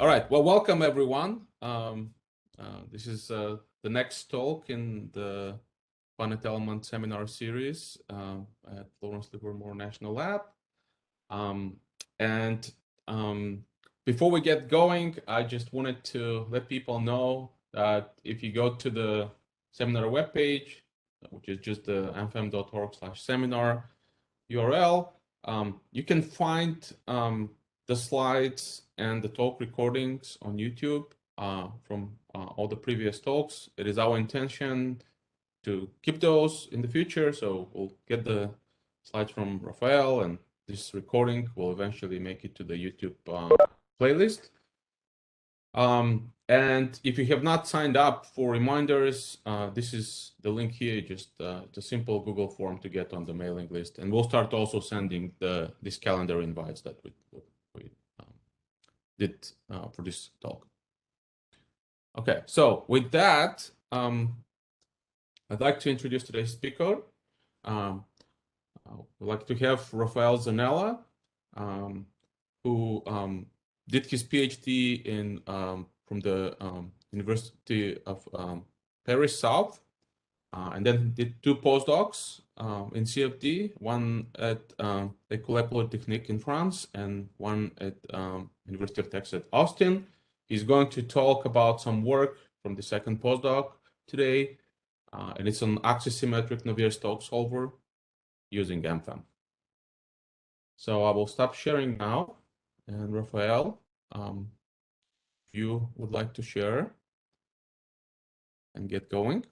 All right. Well, welcome everyone. This is the next talk in the finite element seminar series at Lawrence Livermore National Lab. Before we get going, I just wanted to let people know that if you go to the seminar webpage, which is just the mfem.org/seminar URL, you can find the slides and the talk recordings on YouTube from all the previous talks. It is our intention to keep those in the future, so we'll get the slides from Raphael, and this recording will eventually make it to the YouTube playlist. And if you have not signed up for reminders, this is the link here, just a simple Google form to get on the mailing list. And we'll start also sending these calendar invites that we did for this talk. Okay, so with that, I'd like to introduce today's speaker. I'd like to have Raphaël Zanella, who did his PhD in from the University of Paris South, and then did 2 postdocs in CFD, one at École Polytechnique in France and one at University of Texas at Austin. He's going to talk about some work from the second postdoc today, and it's an Axisymmetric Navier-Stokes solver using MFEM. So I will stop sharing now, and Raphaël, if you would like to share and get going.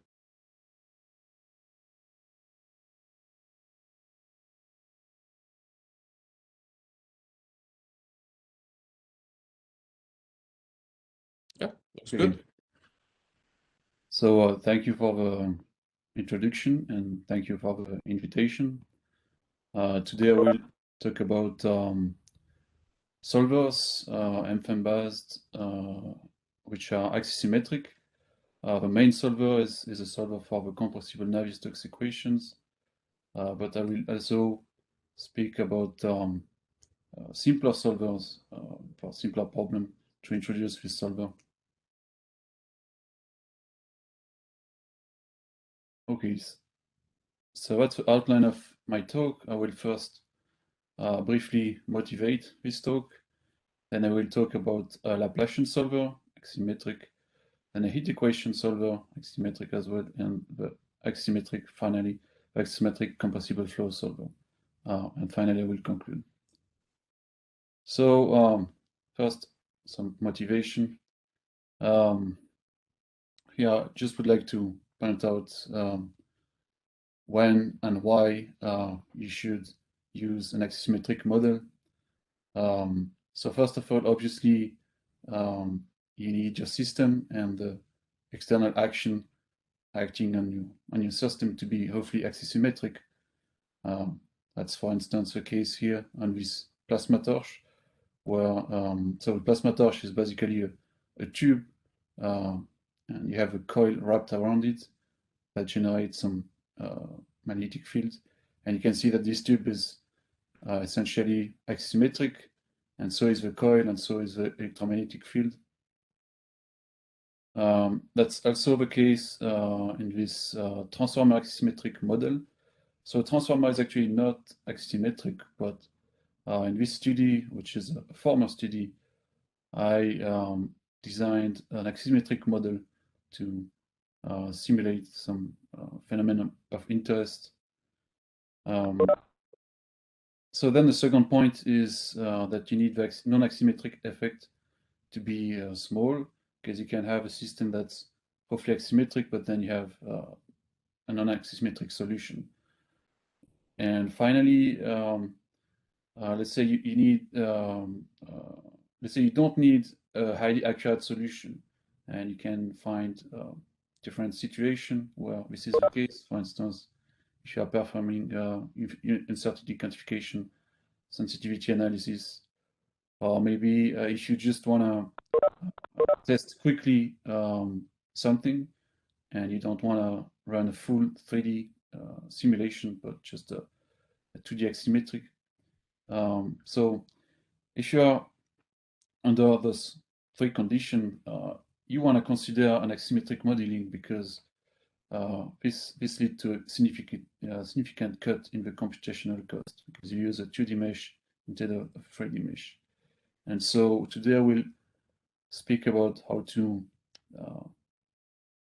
Yeah, looks good. So thank you for the introduction and thank you for the invitation. Today I will talk about solvers, MFEM-based, which are axisymmetric. The main solver is a solver for the compressible Navier-Stokes equations, but I will also speak about simpler solvers for simpler problem to introduce this solver. Okay, so that's the outline of my talk. I will first briefly motivate this talk. Then I will talk about a Laplacian solver, axisymmetric, and a heat equation solver, axisymmetric as well, and the axisymmetric, finally, axisymmetric compressible flow solver. And finally, I will conclude. So first, some motivation. Here, I just would like to point out when and why you should use an axisymmetric model. So first of all, obviously, you need your system and the external action acting on your system to be hopefully axisymmetric. That's, for instance, the case here on this plasma torch, where so the plasma torch is basically a tube, and you have a coil wrapped around it that generates some magnetic field, and you can see that this tube is essentially axisymmetric, and so is the coil, and so is the electromagnetic field. That's also the case in this transformer axisymmetric model. So transformer is actually not axisymmetric, but in this study, which is a former study, I designed an axisymmetric model to simulate some phenomena of interest. So then the second point is that you need the non-axisymmetric effect to be small, because you can have a system that's hopefully axisymmetric, but then you have a non-axisymmetric solution. And finally, let's say you need, let's say you don't need a highly accurate solution, and you can find different situations where this is the case. For instance, if you are performing uncertainty quantification, sensitivity analysis, or maybe if you just want to test quickly something, and you don't want to run a full 3D simulation, but just a 2D axisymmetric. So if you are under this three conditions, you want to consider an axisymmetric modeling because this leads to a significant cut in the computational cost because you use a 2D mesh instead of a 3D mesh. And so today I will speak about how to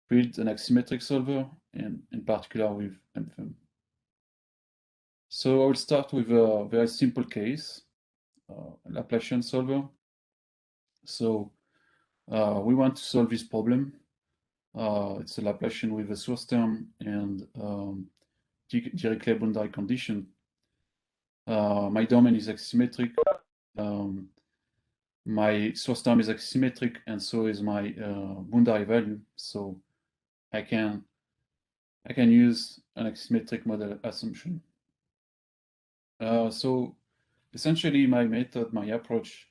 build an axisymmetric solver, and in particular with MFEM. So I will start with a very simple case, a Laplacian solver. So we want to solve this problem. It's a Laplacian with a source term and Dirichlet boundary condition. My domain is axisymmetric. My source term is axisymmetric, and so is my boundary value. So I can use an axisymmetric model assumption. So essentially, my method, my approach,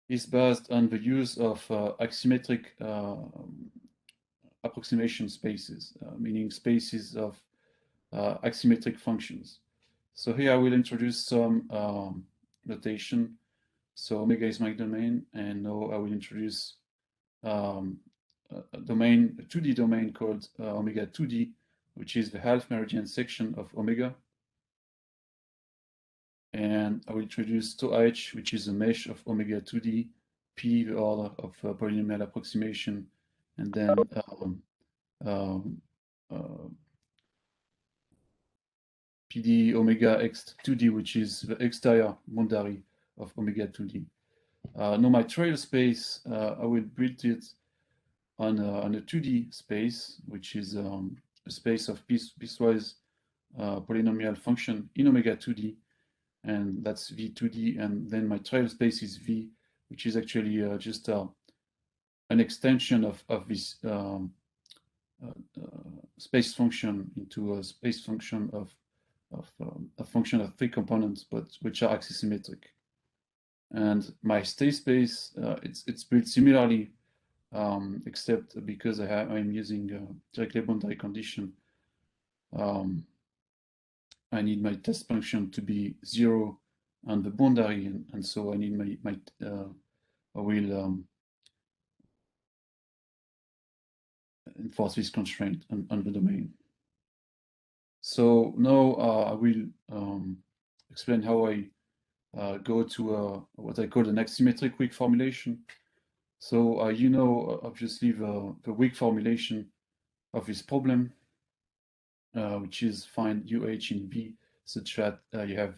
is based on the use of axisymmetric approximation spaces, meaning spaces of axisymmetric functions. So here I will introduce some notation. So omega is my domain, and now I will introduce a 2D domain called omega 2D, which is the half meridian section of omega. And I will introduce tau h, which is a mesh of omega 2D, p, the order of polynomial approximation, and then PD omega x 2D, which is the exterior boundary of omega 2D. Now my trail space, I will build it on a 2D space, which is a space of piecewise polynomial function in omega 2D, and that's V2D, and then my trail space is V, which is actually just an extension of this space function into a space function of a function of three components, but which are axisymmetric. And my state space, it's built similarly, except because I'm using Dirichlet boundary condition. I need my test function to be 0 on the boundary, and so I need I will enforce this constraint on the domain. So now I will explain how I go to what I call an axisymmetric weak formulation. So you know, obviously, the weak formulation of this problem, which is find UH in V such that you have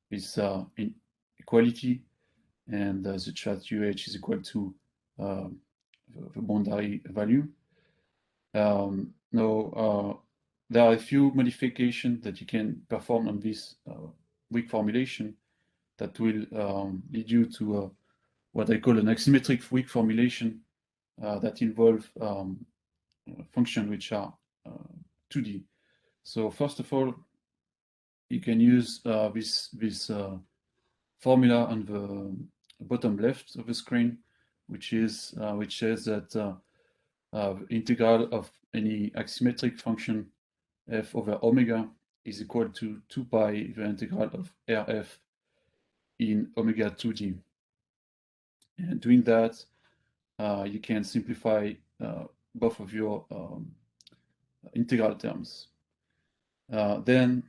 this inequality, and such that UH is equal to the boundary value. Now, there are a few modifications that you can perform on this weak formulation that will lead you to what I call an axisymmetric weak formulation that involve functions which are 2D. So first of all, you can use this formula on the bottom left of the screen, which says that integral of any axisymmetric function f over omega is equal to 2 pi the integral of Rf in omega 2D. And doing that, you can simplify both of your integral terms. Then,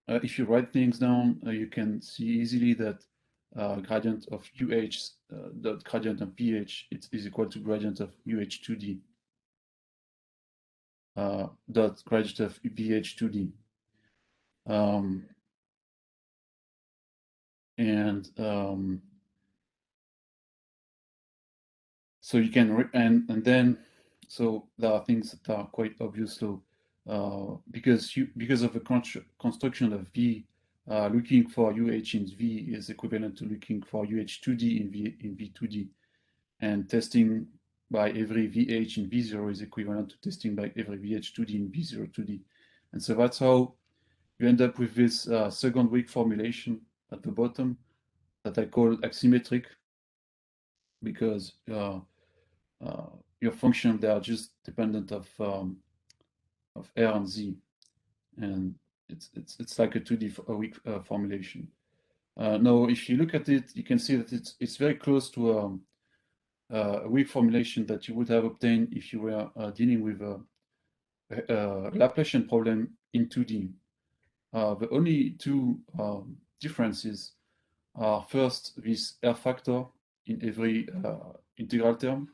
if you write things down, you can see easily that gradient of UH dot gradient of pH is equal to gradient of UH2D dot gradient of BH2D. So you can, and then, so there are things that are quite obvious. So because of the construction of V, looking for UH in V is equivalent to looking for UH2D in V2D, and testing by every VH in V0 is equivalent to testing by every VH2D in V02D. And so that's how you end up with this second weak formulation at the bottom that I call axisymmetric, because your function, they are just dependent of R and Z, and it's like a 2D weak formulation. Now, if you look at it, you can see that it's very close to a weak formulation that you would have obtained if you were dealing with a Laplacian problem in 2D. The only two differences are first this R factor in every integral term,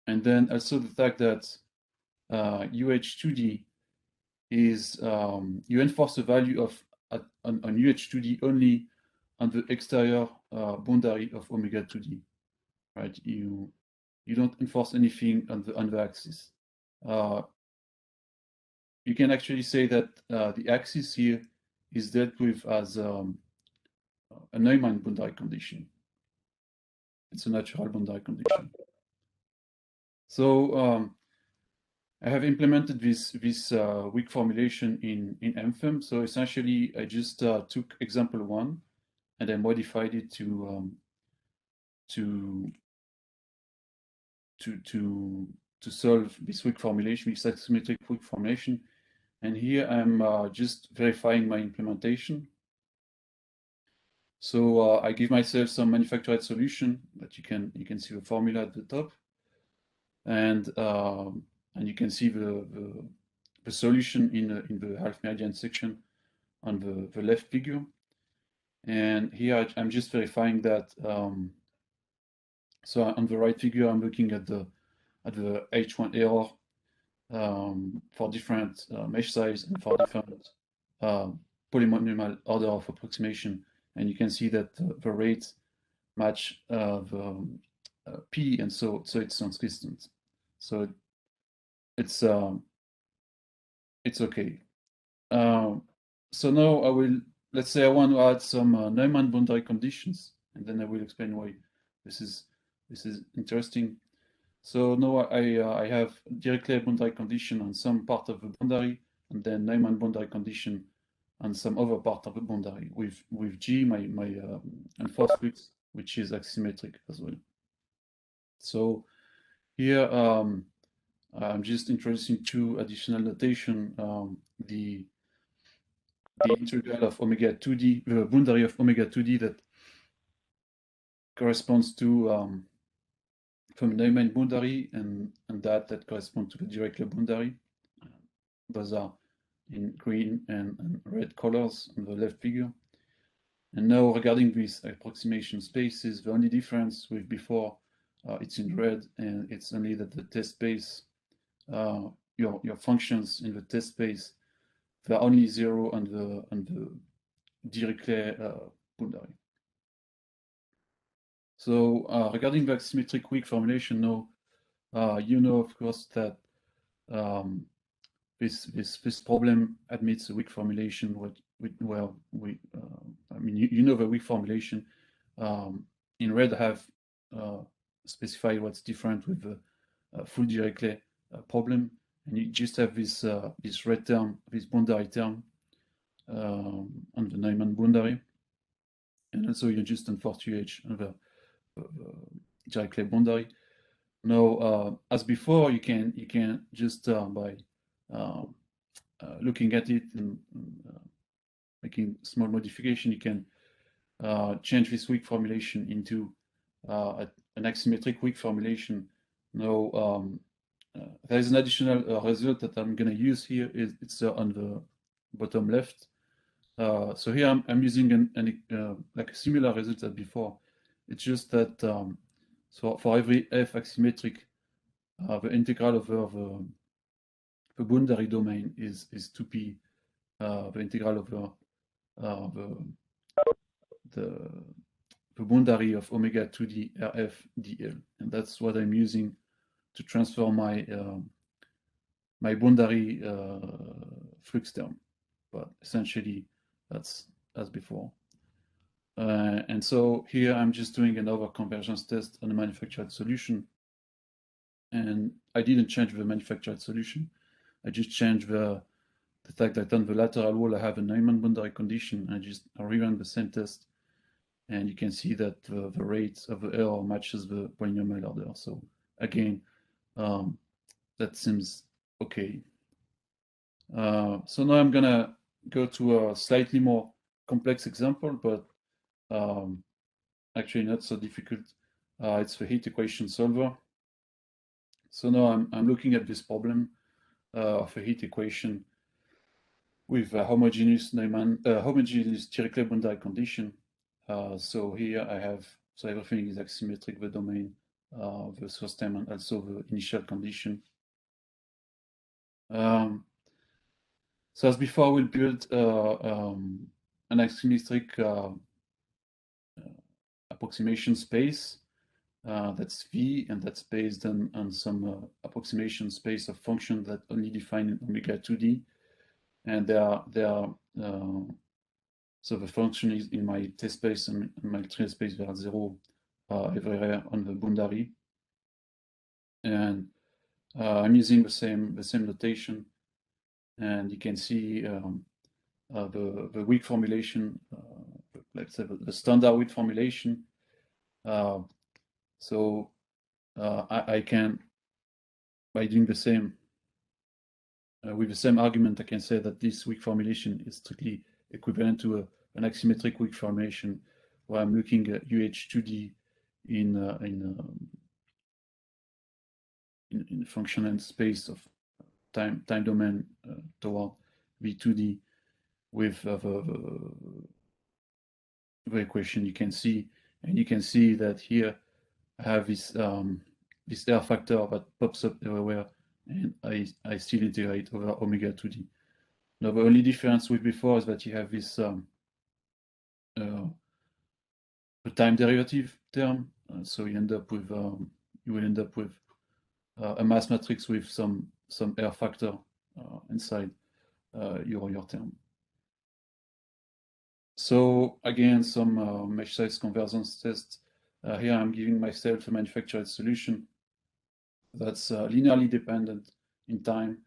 and then also the fact that UH2D is you enforce the value of on UH2D only on the exterior boundary of omega 2D, right? You don't enforce anything on the axis. You can actually say that the axis here is dealt with as a Neumann boundary condition. It's a natural boundary condition. So I have implemented this weak formulation in MFEM. So essentially, I just took example 1 and I modified it to solve this weak formulation, this axisymmetric weak formulation. And here I'm just verifying my implementation. So I give myself some manufactured solution that you can see the formula at the top, and you can see the solution in the half meridian section on the left figure. And here I'm just verifying that. So on the right figure, I'm looking at the H1 error for different mesh size and for different polynomial order of approximation, and you can see that the rates match the P, and so it's consistent. So it's okay. So now let's say I want to add some Neumann boundary conditions, and then I will explain why this is interesting. So now I have directly boundary condition on some part of the boundary, and then Neumann boundary condition on some other part of the boundary with G, my enforced flux, which is axisymmetric as well. So here I'm just introducing two additional notation. The integral of omega 2d, the boundary of omega 2d that corresponds to from Neumann boundary, and that corresponds to the Dirichlet boundary. Those are in green and red colors on the left figure. And now regarding these approximation spaces, the only difference with before, it's in red, and it's only that the test space, your functions in the test space, they're only 0 on the Dirichlet boundary. So regarding the axisymmetric weak formulation, now you know, of course, that this problem admits a weak formulation. I mean, you know the weak formulation. In red, I have specified what's different with the full Dirichlet problem, and you just have this red term, this boundary term on the Neumann boundary, and also you just enforce UH on the Dirichlet boundary. Now, as before, you can just by looking at it and making small modification, you can change this weak formulation into an axisymmetric weak formulation. Now, there is an additional result that I'm going to use here. It's on the bottom left. So here I'm using like a similar result as before. It's just that so for every f axisymmetric, the integral over the boundary domain is 2p. The integral over the boundary of omega 2d rf dl, and that's what I'm using to transfer my my boundary flux term. But essentially, that's as before. And so here I'm just doing another convergence test on a manufactured solution, and I didn't change the manufactured solution. I just changed the fact that on the lateral wall I have a Neumann boundary condition. I rerun the same test, and you can see that the rate of the error matches the polynomial order. So again, that seems okay. So now I'm gonna go to a slightly more complex example, but actually not so difficult. It's the heat equation solver. So now I'm looking at this problem of a heat equation with a homogeneous Neumann, homogeneous Dirichlet boundary condition. So here I have, so everything is axisymmetric, the domain, the source term, and also the initial condition. So as before, we'll build an axisymmetric approximation space. That's V, and that's based on some approximation space of function that only define in omega 2D. And so the function is in my test space and my test space they are 0 everywhere on the boundary. And I'm using the same notation, and you can see the weak formulation, let's say the standard weak formulation. So I can, by doing the same, with the same argument, I can say that this weak formulation is strictly equivalent to an axisymmetric weak formulation, where I'm looking at UH2D in the functional space of time domain toward V2D with the equation you can see, and you can see that here I have this this R factor that pops up everywhere, and I still integrate over omega 2D. Now the only difference with before is that you have this the time derivative term, so you end up with you will end up with a mass matrix with some R factor inside your term. So again, some mesh size convergence test. Here I'm giving myself a manufactured solution that's linearly dependent in time,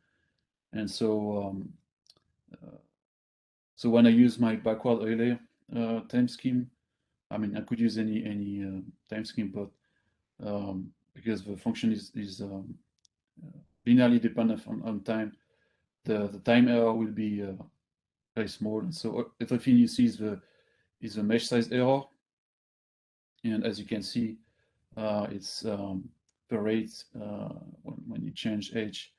and so so when I use my backward Euler time scheme, I mean I could use any time scheme, but because the function is linearly dependent on time, the time error will be very small, and so everything you see is the mesh size error. And as you can see, it's the rate when you change h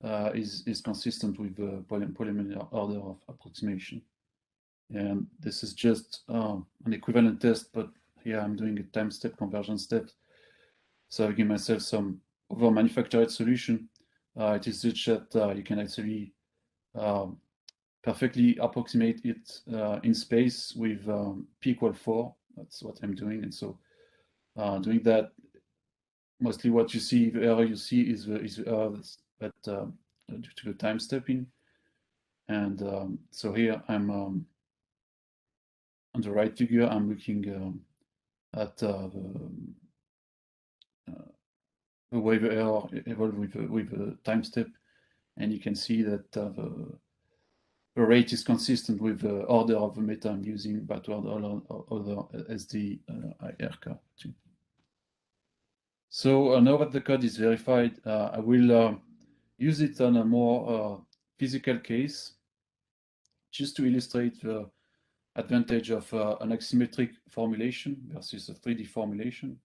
is consistent with the polynomial order of approximation. And this is just an equivalent test, but here I'm doing a time step conversion step. So I give myself some over manufactured solution. It is such that you can actually perfectly approximate it in space with p equal 4. That's what I'm doing. And so doing that, mostly what you see, the error you see is the error that due to the time stepping. And so here I'm on the right figure, I'm looking at the way the error evolved with the time step, and you can see that the rate is consistent with the order of the meta I'm using, backward order SD IRK. So now that the code is verified, I will use it on a more physical case, just to illustrate the advantage of an axisymmetric formulation versus a 3D formulation.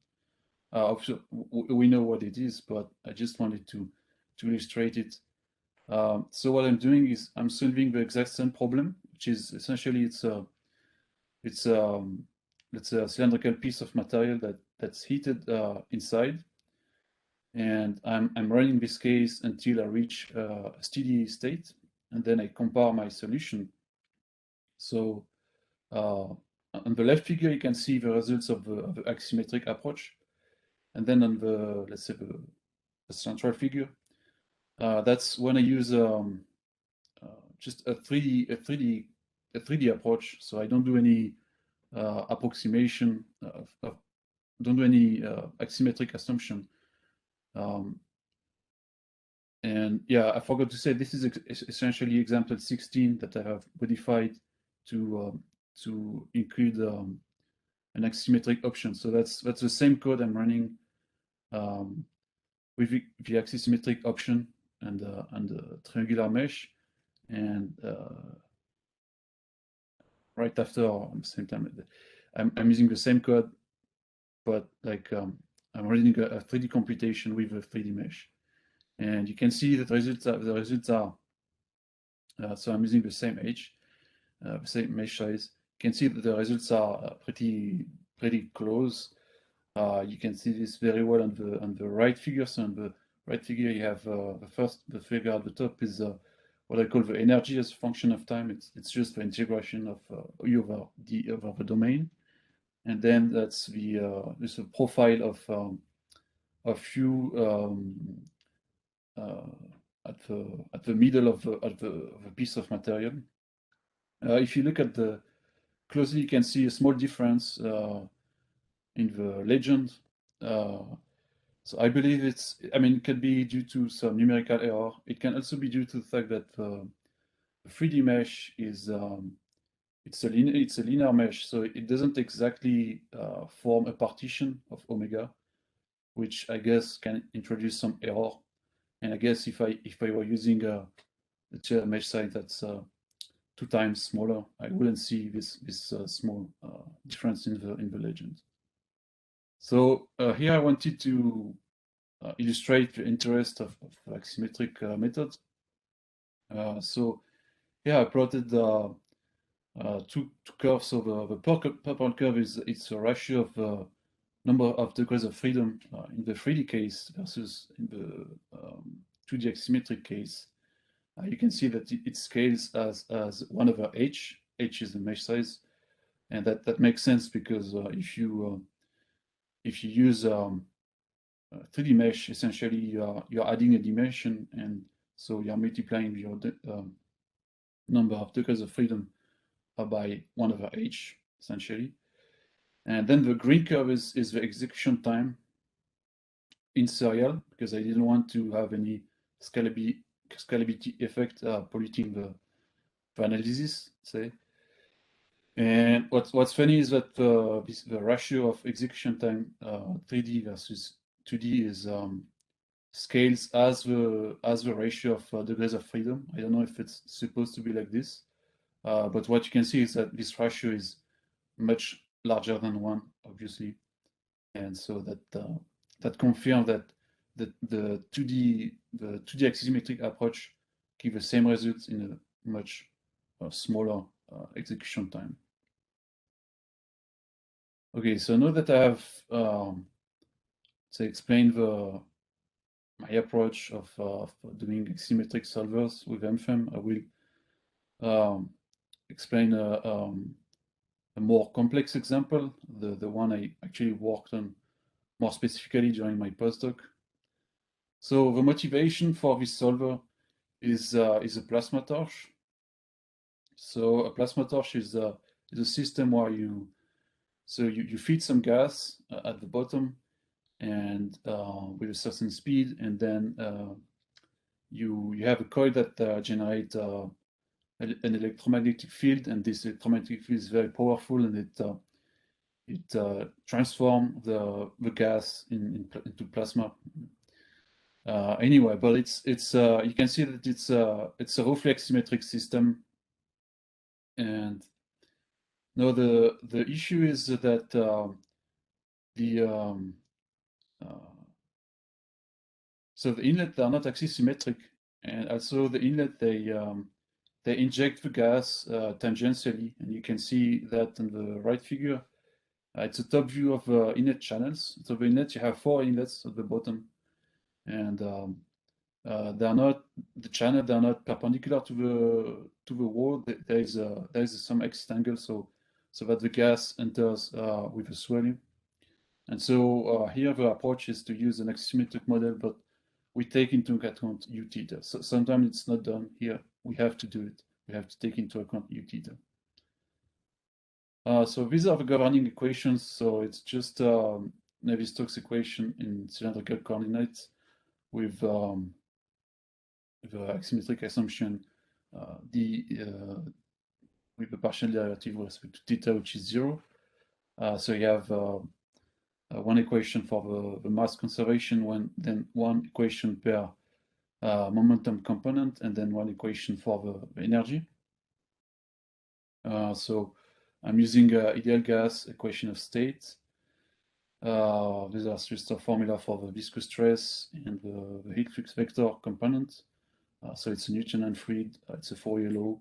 We know what it is, but I just wanted to illustrate it. So what I'm doing is I'm solving the exact same problem, which is essentially it's let's say a cylindrical piece of material that's heated inside, and I'm running this case until I reach a steady state, and then I compare my solution. So on the left figure, you can see the results of the axisymmetric approach, and then on the, let's say, the central figure, that's when I use just a 3D approach. So I don't do any approximation, don't do any axisymmetric assumption. And yeah, I forgot to say, this is essentially example 16 that I have modified to include an axisymmetric option. So that's the same code I'm running with the axisymmetric option and the triangular mesh. And right after or at the same time. I'm using the same code, but like I'm running a 3D computation with a 3D mesh, and you can see that the results are so I'm using the same edge, the same mesh size. You can see that the results are pretty close. You can see this very well on the right figure. So on the right figure, you have the figure at the top is what I call the energy as a function of time. It's just the integration of U over the domain, and then that's this profile of U at the middle of the piece of material. If you look at the closely, you can see a small difference in the legend. So I believe it can be due to some numerical error. It can also be due to the fact that the 3D mesh is it's a linear mesh, so it doesn't exactly form a partition of omega, which I guess can introduce some error. And I guess if I were using the mesh size that's 2 times smaller, I wouldn't see this small difference in the legend. So here I wanted to illustrate the interest of axisymmetric methods. So here I plotted two curves. So the purple curve it's a ratio of number of degrees of freedom in the 3D case versus in the 2D axisymmetric case. You can see that it scales as 1 over h. H is the mesh size, and that makes sense because if you use 3D mesh, essentially you're adding a dimension, and so you're multiplying your number of degrees of freedom by 1 over h, essentially. And then the green curve is the execution time in serial, because I didn't want to have any scalability effect polluting the analysis, say. And what's funny is that the ratio of execution time 3D versus 2D is scales as the ratio of degrees of freedom. I don't know if it's supposed to be like this, but what you can see is that this ratio is much larger than 1, obviously, and so that confirms that the 2D axisymmetric approach give the same results in a much smaller execution time. Okay, so now that I have explained my approach of doing axisymmetric solvers with MFEM, I will explain a more complex example, the one I actually worked on more specifically during my postdoc. So the motivation for this solver is a plasma torch. So a plasma torch is a system where you feed some gas at the bottom, and with a certain speed, and then you have a coil that generates an electromagnetic field, and this electromagnetic field is very powerful, and it transforms the gas into plasma. Anyway, but it's you can see that it's a roughly axisymmetric system, and now the issue is that so the inlet are not axisymmetric, and also the inlet they inject the gas tangentially, and you can see that in the right figure. It's a top view of inlet channels. So the inlet, you have 4 inlets at the bottom, and they're not perpendicular to the wall. There is some exit angle, so that the gas enters with a swelling. And so here the approach is to use an axisymmetric model, but we take into account U theta. So sometimes it's not done here. We have to do it. We have to take into account U theta. So these are the governing equations. So it's just Navier-Stokes equation in cylindrical coordinates with the axisymmetric assumption with the partial derivative with respect to theta, which is 0. So you have one equation for the mass conservation, then one equation per momentum component, and then one equation for the energy. So I'm using ideal gas equation of state. These are just a formula for the viscous stress and the heat flux vector component. So it's a Newtonian fluid, it's a Fourier law.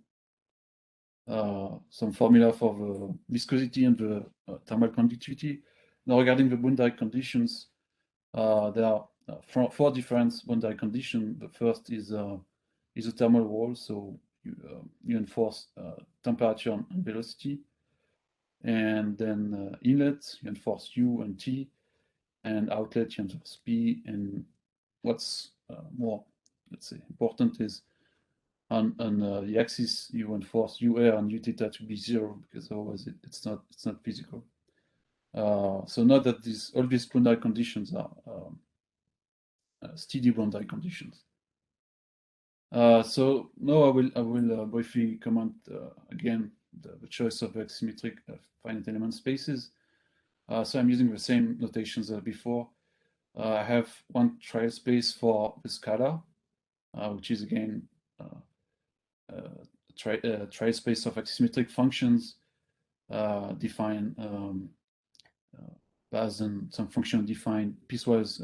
Some formula for the viscosity and the thermal conductivity. Now regarding the boundary conditions, there are four different boundary conditions. The first is a thermal wall, so you enforce temperature and velocity. And then inlet, you enforce U and T, and outlet, you enforce P. And what's more, let's say, important is on the axis, you enforce UR and U theta to be 0, because otherwise it's not physical. So note that all these boundary conditions are steady boundary conditions. So now I will briefly comment again the choice of axisymmetric finite element spaces. So I'm using the same notations as before. I have one trial space for the scalar, which is again trial space of axisymmetric functions defined as some function defined piecewise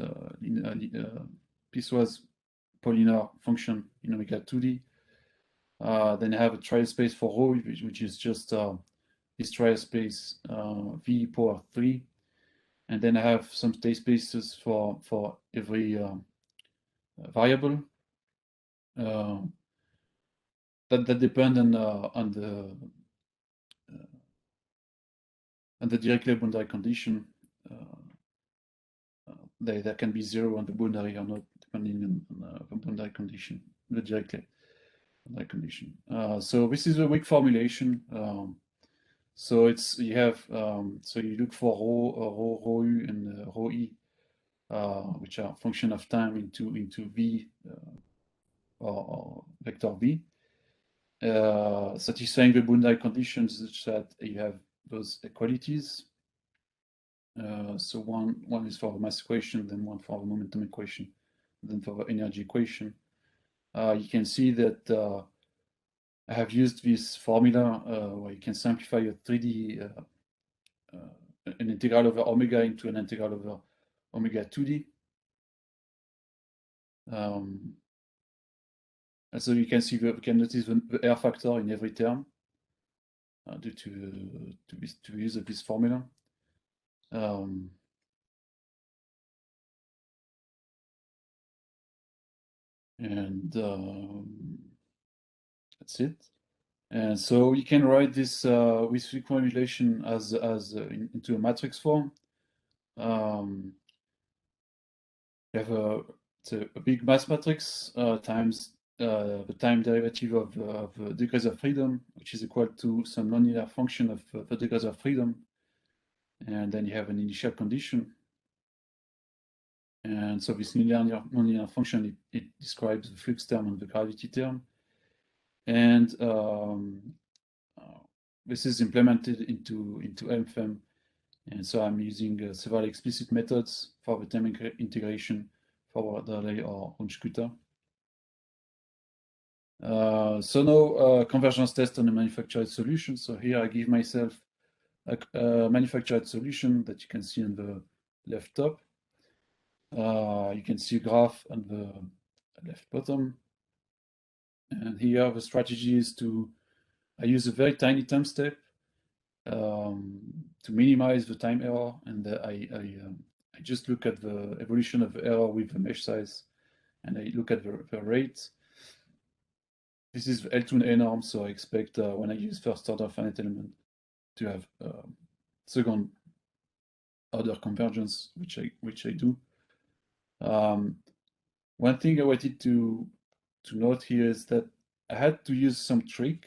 polynomial function in omega 2D. Then I have a trial space for rho, which is just this trial space v power 3. And then I have some state spaces for every variable that depend on the Dirichlet boundary condition. There can be 0 on the boundary or not, depending on the boundary condition, the Dirichlet boundary condition. So this is a weak formulation. So it's so you look for rho u and rho e, which are function of time into v or vector v, satisfying the boundary conditions such that you have those equalities. So one is for the mass equation, then one for the momentum equation, then for the energy equation. You can see that I have used this formula where you can simplify a 3D an integral over omega into an integral over omega 2D. And so you can see we can notice the R factor in every term due to the use of this formula. And that's it. And so you can write this with weak formulation as into a matrix form. You have a big mass matrix times the time derivative of the degrees of freedom, which is equal to some nonlinear function of the degrees of freedom. And then you have an initial condition. And so this nonlinear function, it describes the flux term and the gravity term. And this is implemented into MFEM. And so I'm using several explicit methods for the time integration for Rayleigh or Wunsch-Kutter. So now convergence test on a manufactured solution. So here I give myself a manufactured solution that you can see on the left top. You can see a graph on the left bottom. And here the strategy is I use a very tiny time step to minimize the time error, and I just look at the evolution of the error with the mesh size, and I look at the rate. This is the L2A norm, so I expect when I use first order finite element to have second order convergence, which I do. One thing I wanted to note here is that I had to use some trick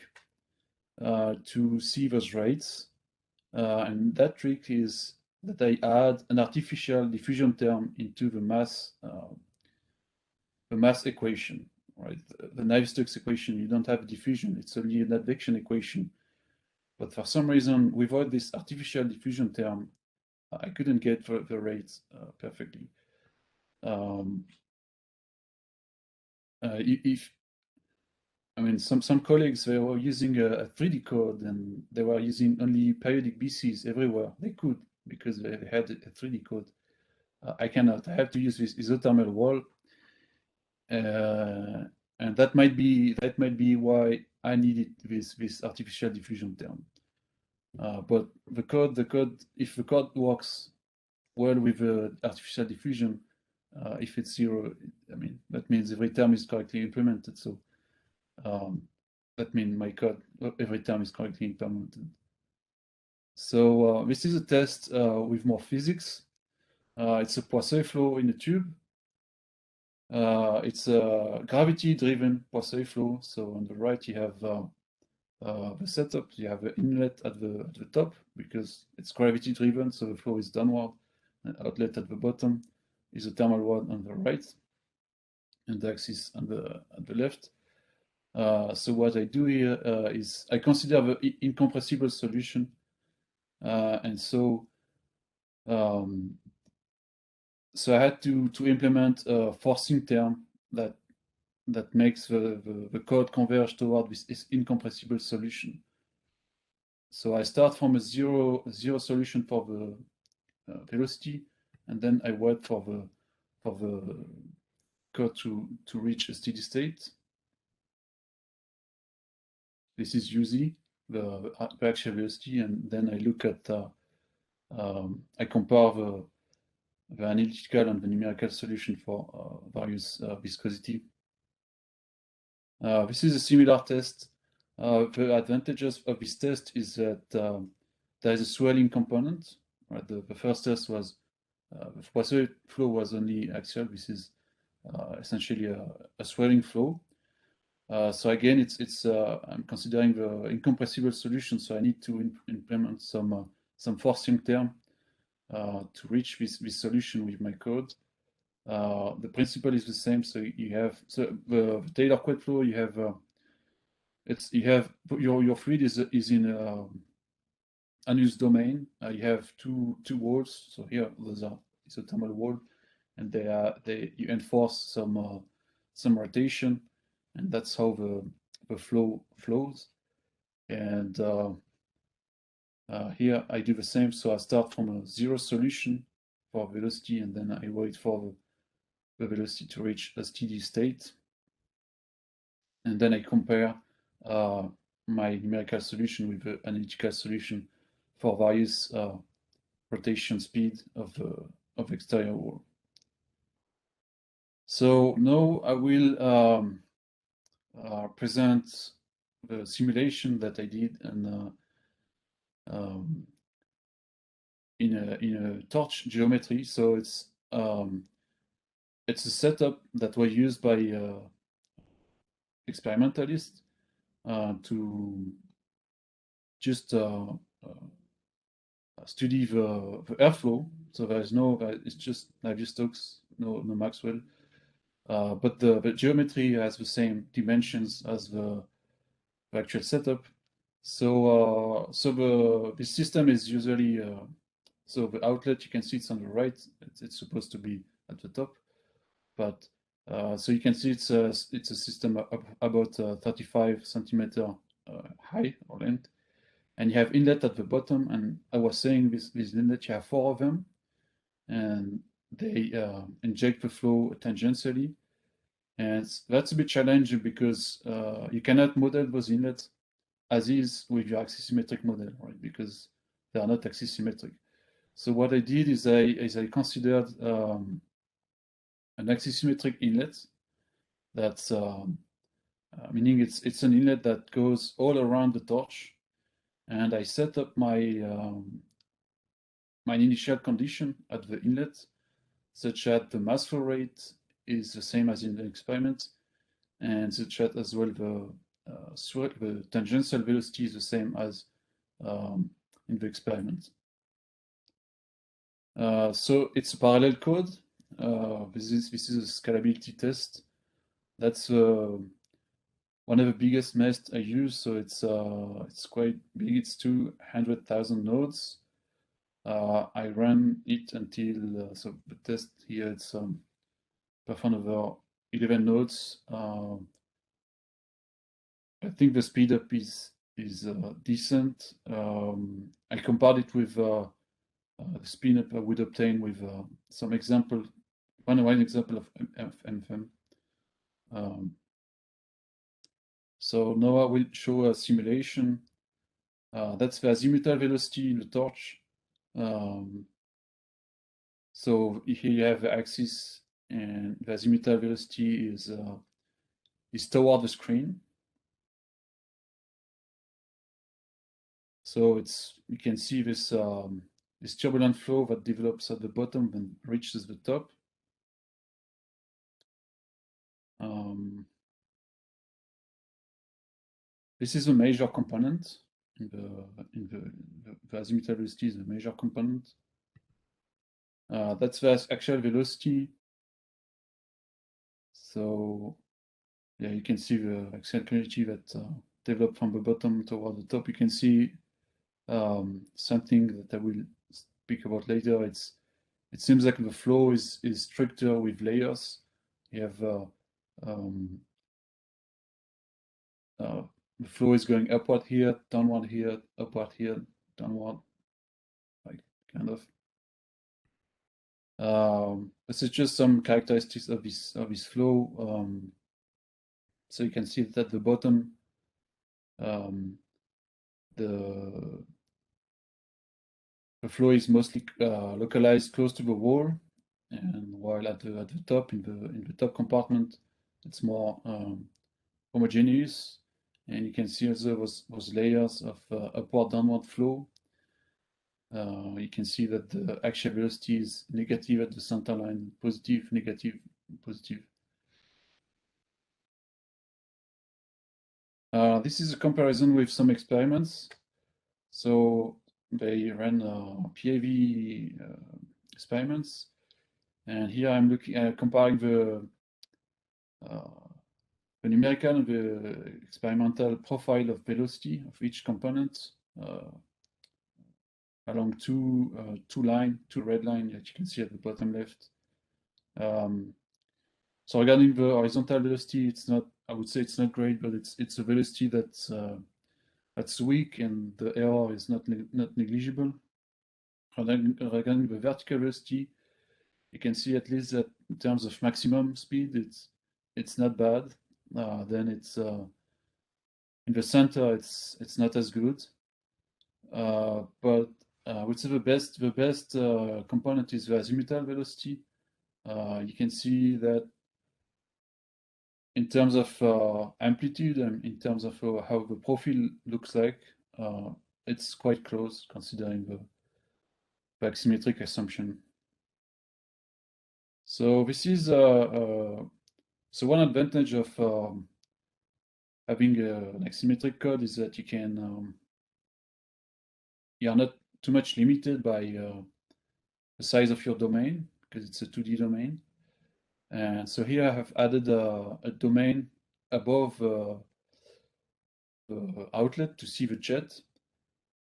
to see those rates. And that trick is that I add an artificial diffusion term into the mass equation, right? The Navier-Stokes equation, you don't have diffusion, it's only an advection equation. But for some reason, without this artificial diffusion term, I couldn't get the rates perfectly. If I mean, some colleagues, they were using a 3D code, and they were using only periodic BCs everywhere. They could, because they had a 3D code. I cannot. I have to use this isothermal wall, and that might be why I needed this artificial diffusion term. But the code, if the code works well with artificial diffusion, if it's 0, I mean, that means every term is correctly implemented. So that means my code, every term is correctly implemented. So this is a test with more physics. It's a Poiseuille flow in a tube. It's a gravity-driven Poiseuille flow. So on the right, you have the setup. You have an inlet at the top because it's gravity-driven, so the flow is downward. An outlet at the bottom is a thermal one on the right, and the axis on the left. So what I do here is I consider the incompressible solution, and so so I had to implement a forcing term that makes the code converge toward this incompressible solution. So I start from a zero solution for the velocity, and then I wait for the code to reach a steady state. This is UZ, the actual velocity, and then I look at I compare the analytical and the numerical solution for various viscosity. This is a similar test. The advantages of this test is that there is a swelling component. Right? The first test was the Poiseuille flow was only axial. This is essentially a swelling flow. So again, I'm considering the incompressible solution, so I need to implement some forcing term to reach this solution with my code. The principle is the same. So you have the Taylor-Couette flow. You have your fluid is in unused domain. You have two walls. So here those are isothermal wall, and you enforce some rotation, and that's how the flow flows. And here I do the same. So I start from a 0 solution for velocity, and then I wait for the velocity to reach a steady state. And then I compare my numerical solution with the analytical solution for various rotation speed of the exterior wall. So now I will present the simulation that I did in a torch geometry. So it's a setup that was used by experimentalists to just study the airflow. So there's it's just Navier-Stokes, no Maxwell. But the geometry has the same dimensions as the actual setup. So this system is usually so the outlet, you can see it's on the right. It's supposed to be at the top, but so you can see it's a system about 35 centimeter high or length, and you have inlet at the bottom. And I was saying this inlet, you have 4 of them, and they inject the flow tangentially. And that's a bit challenging because you cannot model those inlets as is with your axisymmetric model, right? Because they are not axisymmetric. So what I did is I considered an axisymmetric inlet. That's meaning it's an inlet that goes all around the torch, and I set up my my initial condition at the inlet such that the mass flow rate is the same as in the experiment, and such that as well the tangential velocity is the same as in the experiment. So it's a parallel code. This is a scalability test. That's one of the biggest tests I use. So it's quite big. It's 200,000 nodes. I ran it until so the test here it's performed over 11 nodes. I think the speed up is decent. I compared it with the speed up I would obtain with some example, one example of MFEM. So now I will show a simulation. That's the azimuthal velocity in the torch. So here you have the axis, and the azimuthal velocity is toward the screen. So you can see this this turbulent flow that develops at the bottom and reaches the top. This is a major component in the azimuthal velocity is a major component. That's the actual velocity. So yeah, you can see the axial quantity that developed from the bottom toward the top. You can see something that I will speak about later. It seems like the flow is structured with layers. You have the flow is going upward here, downward here, upward here, downward, like kind of. This is just some characteristics of this flow. So you can see that at the bottom, the flow is mostly localized close to the wall, and while at the top, in the top compartment, it's more homogeneous. And you can see also those layers of upward downward flow. You can see that the actual velocity is negative at the center line, positive, negative, positive. This is a comparison with some experiments. So they ran PAV experiments, and here I'm looking at comparing the numerical and the experimental profile of velocity of each component along two red lines that you can see at the bottom left. So regarding the horizontal velocity, it's not, I would say it's not great, but it's a velocity that's weak, and the error is not negligible. Regarding the vertical velocity, you can see at least that in terms of maximum speed, it's not bad. Then it's in the center, it's not as good. But I would say the best component is the azimuthal velocity. You can see that in terms of amplitude and in terms of how the profile looks like, it's quite close considering the axisymmetric assumption. So this is so one advantage of having an axisymmetric code is that you are not too much limited by the size of your domain, because it's a 2D domain. And so here I have added a domain above the outlet to see the jet,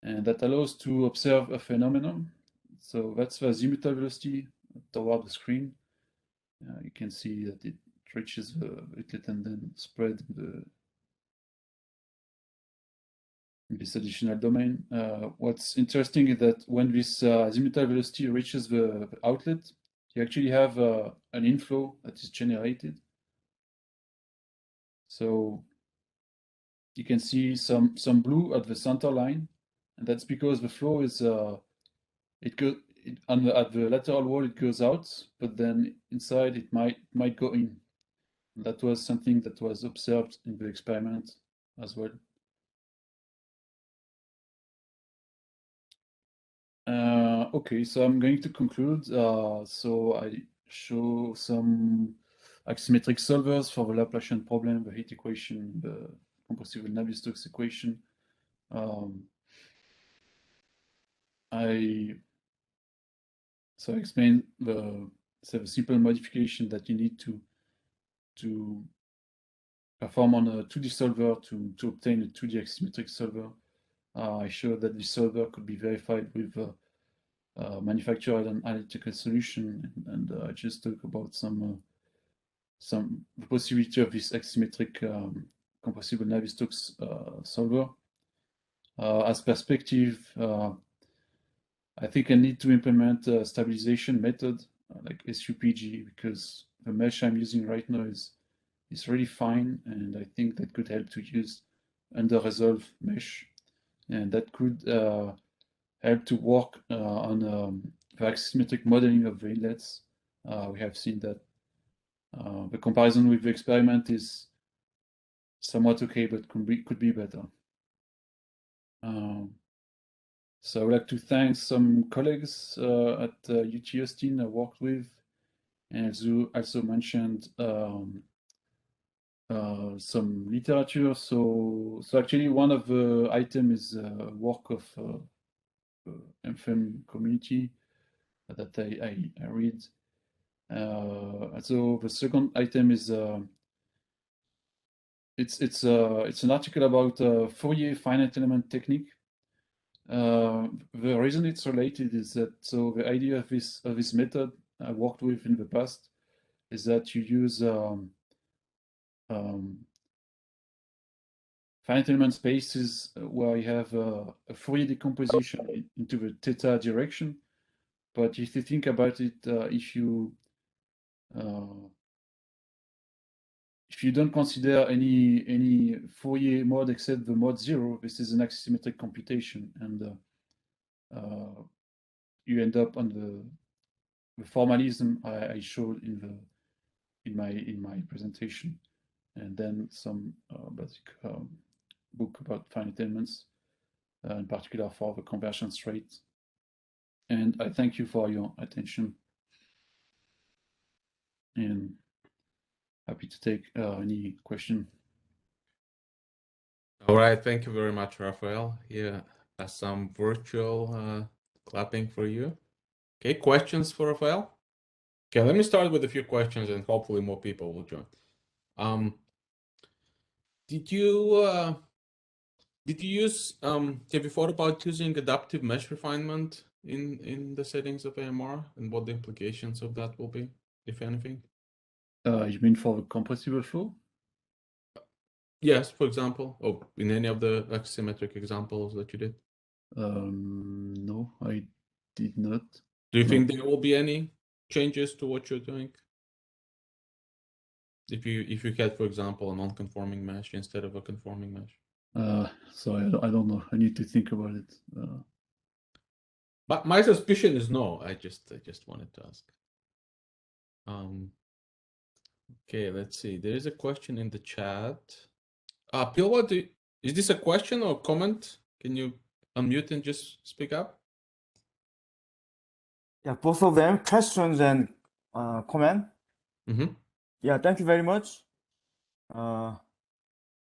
and that allows to observe a phenomenon. So that's the azimuthal velocity toward the screen. You can see that it reaches the outlet and then spread this additional domain. What's interesting is that when this azimuthal velocity reaches the outlet, you actually have an inflow that is generated. So you can see some blue at the center line, and that's because the flow is at the lateral wall it goes out, but then inside it might go in. And that was something that was observed in the experiment as well. Okay, so I'm going to conclude. So I show some axisymmetric solvers for the Laplacian problem, the heat equation, the compressible Navier-Stokes equation. I explained the simple modification that you need to perform on a 2D solver to obtain a 2D axisymmetric solver. I showed that this solver could be verified with manufactured an analytical solution, and I just talk about the possibility of this axisymmetric compressible Navier-Stokes solver. As perspective, I think I need to implement a stabilization method like SUPG, because the mesh I'm using right now is really fine, and I think that could help to use under-resolve mesh, and that could help to work on the axisymmetric modeling of the inlets. We have seen that the comparison with the experiment is somewhat okay, but could be better. So I would like to thank some colleagues at UT Austin I worked with, and also mentioned some literature. So actually one of the items is work of MFEM community that I read. So the second item is it's an article about Fourier finite element technique. The reason it's related is that the idea of this method I worked with in the past is that you use finite element spaces where you have a Fourier decomposition into the theta direction. But if you think about it, if you don't consider any Fourier mode except the mode 0, this is an axisymmetric computation, and you end up on the formalism I showed in my presentation, and then some basic book about finite elements, in particular for the convergence rate. And I thank you for your attention, and happy to take any question. All right, thank you very much, Raphaël. Here are some virtual clapping for you. Okay, questions for Raphaël? Okay, let me start with a few questions, and hopefully more people will join. Did you use have you thought about using adaptive mesh refinement in the settings of AMR, and what the implications of that will be, if anything? You mean for the compressible flow? Yes, for example, or in any of the axisymmetric examples that you did. No, I did not. Do you think there will be any changes to what you're doing? If you had, for example, a non-conforming mesh instead of a conforming mesh? So I don't know. I need to think about it. But my suspicion is no. I just wanted to ask. Okay, let's see. There is a question in the chat. Pilwa, is this a question or comment? Can you unmute and just speak up? Yeah, both of them, questions and comment. Mm-hmm. Yeah, thank you very much,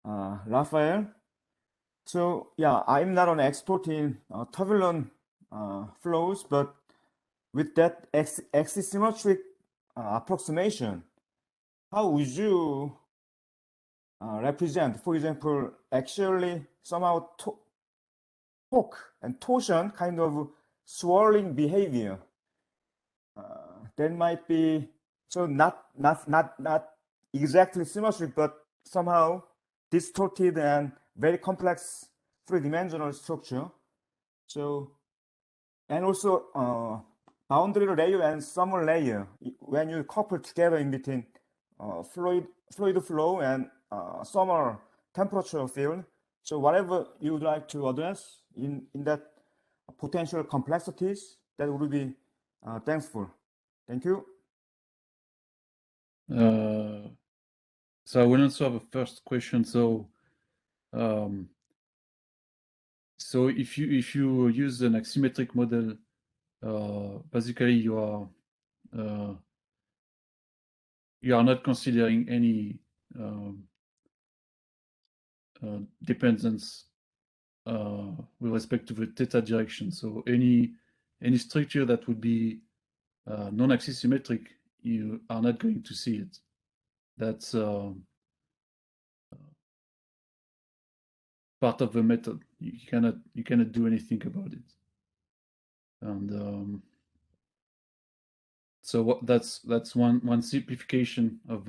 Raphael. So yeah, I'm not an expert in turbulent flows, but with that axisymmetric approximation, how would you represent, for example, actually somehow torque and torsion kind of swirling behavior? That might be so not exactly symmetric, but somehow distorted and very complex three-dimensional structure. So, and also boundary layer and summer layer, when you couple together in between fluid flow and summer temperature field. So whatever you would like to address in that potential complexities, that would be thankful. Thank you. So I will answer the first question. So if you use an axisymmetric model, basically you are not considering any dependence with respect to the theta direction. So any structure that would be non-axisymmetric, you are not going to see it. That's part of the method. You cannot do anything about it. And so that's one simplification of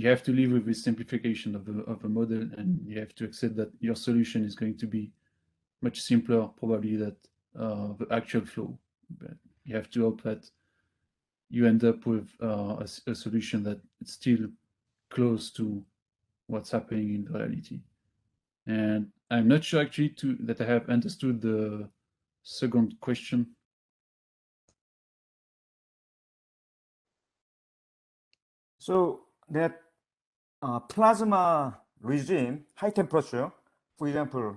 you have to live with this simplification of the model, and you have to accept that your solution is going to be much simpler probably than the actual flow. But you have to hope that you end up with a solution that is still close to what's happening in reality. And I'm not sure actually that I have understood the second question. So that plasma regime, high temperature, for example,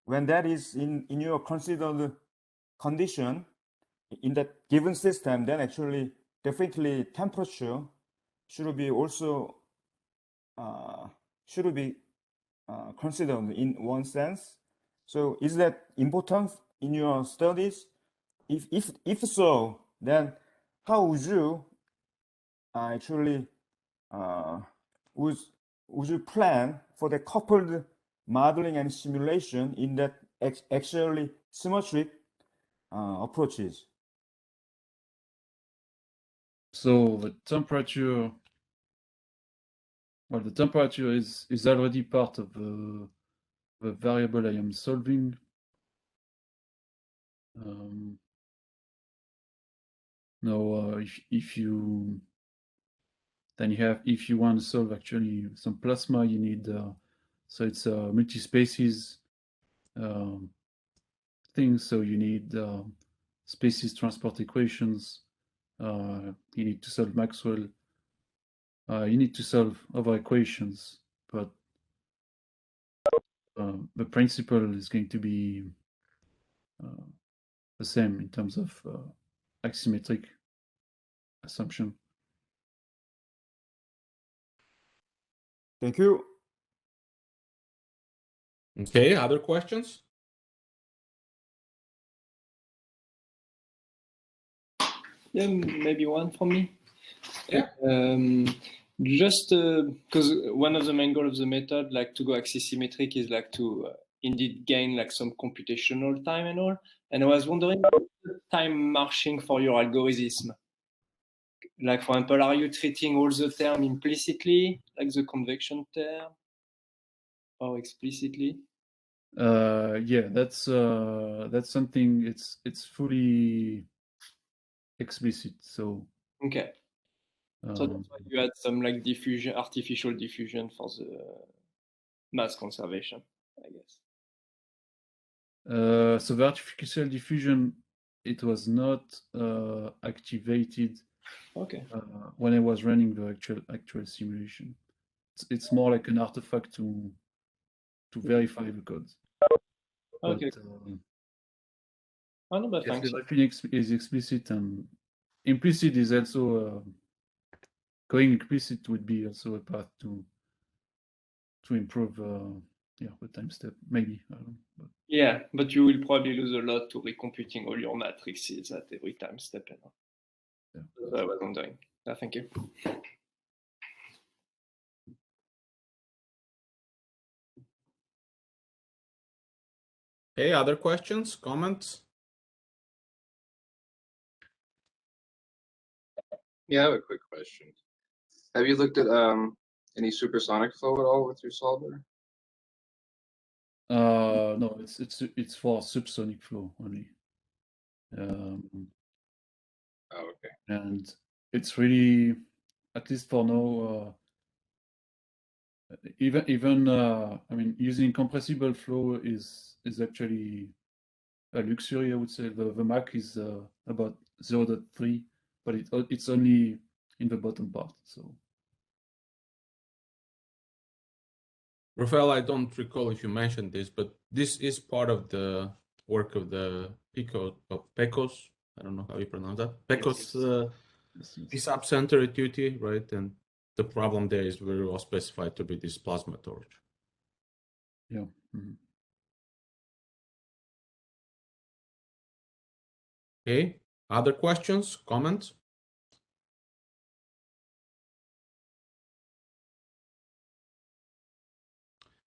when that is in your considered condition in that given system, then actually definitely temperature should be also considered in one sense. So is that important in your studies? If so, then how would you actually would you plan for the coupled modeling and simulation in that actually symmetric approaches? So the temperature, well, the temperature is already part of the variable I am solving. Now, if you want to solve actually some plasma, you need so it's a multi-species thing. So you need species transport equations. You need to solve Maxwell. You need to solve other equations, but the principle is going to be the same in terms of axisymmetric assumption. Thank you. Okay, other questions? Yeah, maybe one from me. Yeah. Just because one of the main goals of the method, like to go axisymmetric, is like to indeed gain like some computational time and all. And I was wondering, what's the time marching for your algorithm? Like, for example, are you treating all the term implicitly, like the convection term, or explicitly? Yeah, that's something. It's fully explicit. So okay. So that's why you had some like diffusion, artificial diffusion for the mass conservation, I guess. So the artificial diffusion, it was not activated. Okay. When I was running the actual simulation, it's more like an artifact to verify the code. Okay. But, oh, no, but yes, thanks. everything is explicit, and implicit is also going explicit would be also a path to improve the time step, maybe. I don't know, but. Yeah, but you will probably lose a lot to recomputing all your matrices at every time step. Yeah. That's what I was wondering. Thank you. Okay, other questions, comments? Yeah, I have a quick question. Have you looked at any supersonic flow at all with your solver? No, it's for subsonic flow only. Oh, okay. And it's really, at least for now, even I mean, using compressible flow is actually a luxury, I would say. The Mach is about 0.3, but it's only in the bottom part. So, Raphaël, I don't recall if you mentioned this, but this is part of the work of the PECOS. I don't know how you pronounce that. PECOS PSAP center at UT, right? And the problem there is very well specified to be this plasma torch. Yeah. Mm-hmm. Okay. Other questions, comments?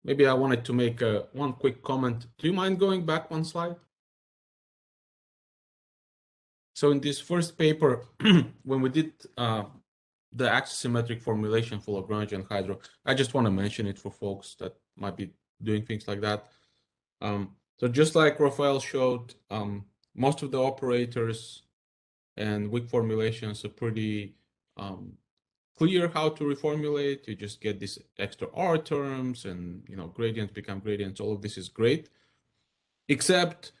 Maybe I wanted to make one quick comment. Do you mind going back one slide? So in this first paper, when we did the axisymmetric formulation for Lagrangian hydro. I just want to mention it for folks that might be doing things like that. So just like Raphaël showed, most of the operators and weak formulations are pretty clear how to reformulate. You just get these extra R terms, and gradients become gradients. All of this is great, except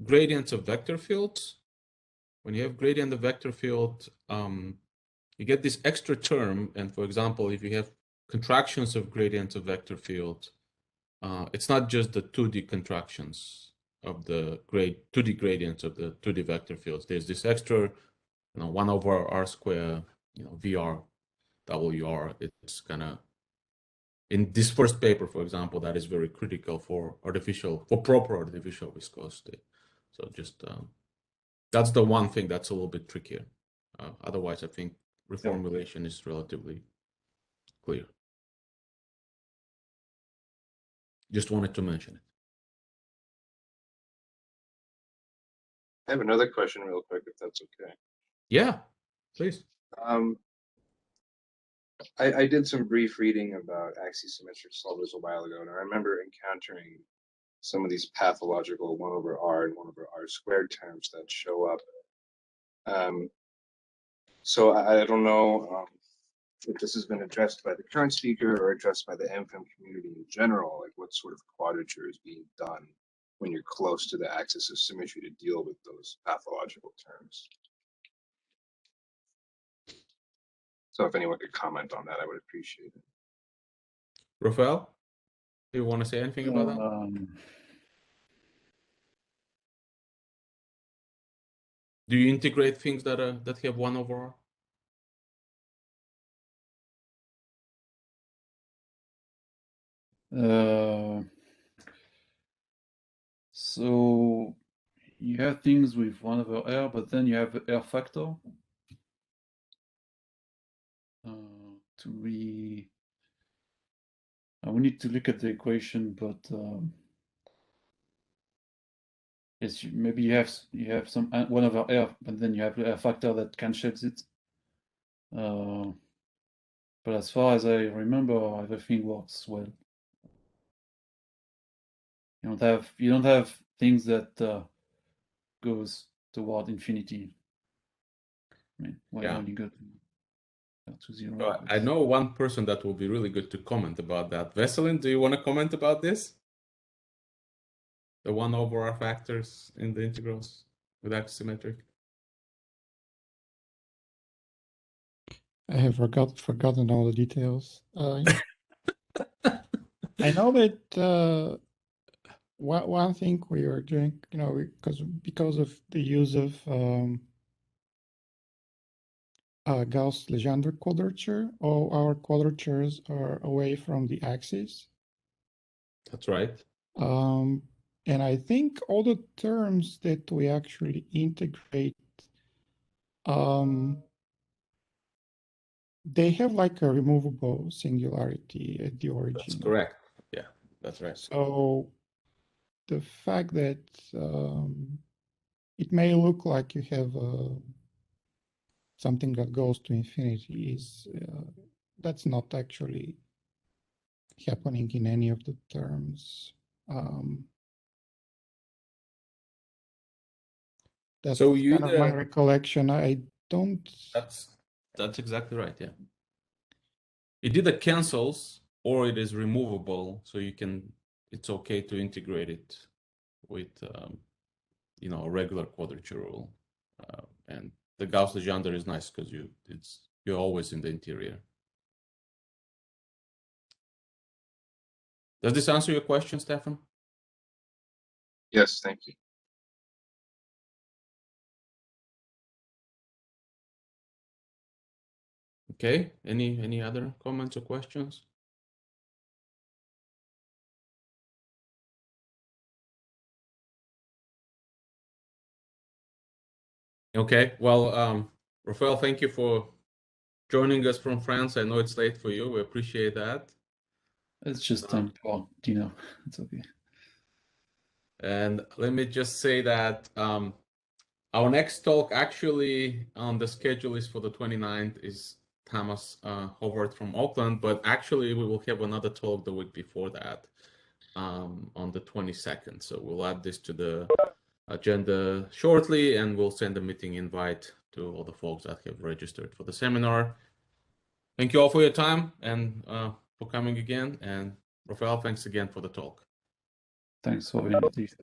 gradients of vector fields. When you have gradient of vector field, you get this extra term. And for example, if you have contractions of gradients of vector field, it's not just the 2D contractions of the 2D gradients of the 2D vector fields. There's this extra, 1 over R square, VR, WR. It's kind of, in this first paper, for example, that is very critical for proper artificial viscosity. So just, that's the one thing that's a little bit trickier. Otherwise, I think reformulation is relatively clear. Just wanted to mention it. I have another question real quick, if that's okay. Yeah, please. I did some brief reading about axisymmetric solvers a while ago, and I remember encountering some of these pathological 1 over R and 1 over R squared terms that show up. So I don't know if this has been addressed by the current speaker or addressed by the MFEM community in general, like what sort of quadrature is being done when you're close to the axis of symmetry to deal with those pathological terms. So if anyone could comment on that, I would appreciate it. Raphaël, do you want to say anything about that? Do you integrate things that have 1 over R? So you have things with 1 over R, but then you have the R factor. We need to look at the equation, but yes, maybe you have some 1 over R, but then you have the R factor that cancels it. But as far as I remember, everything works well. You don't have things that goes toward infinity. I mean, when you go to 0. So I know one person that will be really good to comment about that. Veselin, do you want to comment about this? The 1 over R factors in the integrals with axisymmetric? I have forgotten all the details. I know that one thing we are doing, because of the use of Gauss-Legendre quadrature, all our quadratures are away from the axis. That's right. And I think all the terms that we actually integrate, they have like a removable singularity at the origin. That's correct. Yeah, that's right. So the fact that it may look like you have something that goes to infinity is that's not actually happening in any of the terms. That's so kind of my recollection. I don't. That's exactly right. Yeah. It either cancels or it is removable, so you can. It's okay to integrate it with a regular quadrature rule, and the Gauss-Legendre is nice because you're always in the interior. Does this answer your question, Stefan? Yes, thank you. Okay. Any other comments or questions? Okay. Well, Raphaël, thank you for joining us from France. I know it's late for you. We appreciate that. It's just time for dinner. It's okay. And let me just say that our next talk actually on the schedule is for the 29th, is Thomas Howard from Oakland, but actually we will have another talk the week before that, on the 22nd. So we'll add this to the agenda shortly, and we'll send a meeting invite to all the folks that have registered for the seminar. Thank you all for your time and for coming again. And Raphaël, thanks again for the talk. Thanks for the invitation.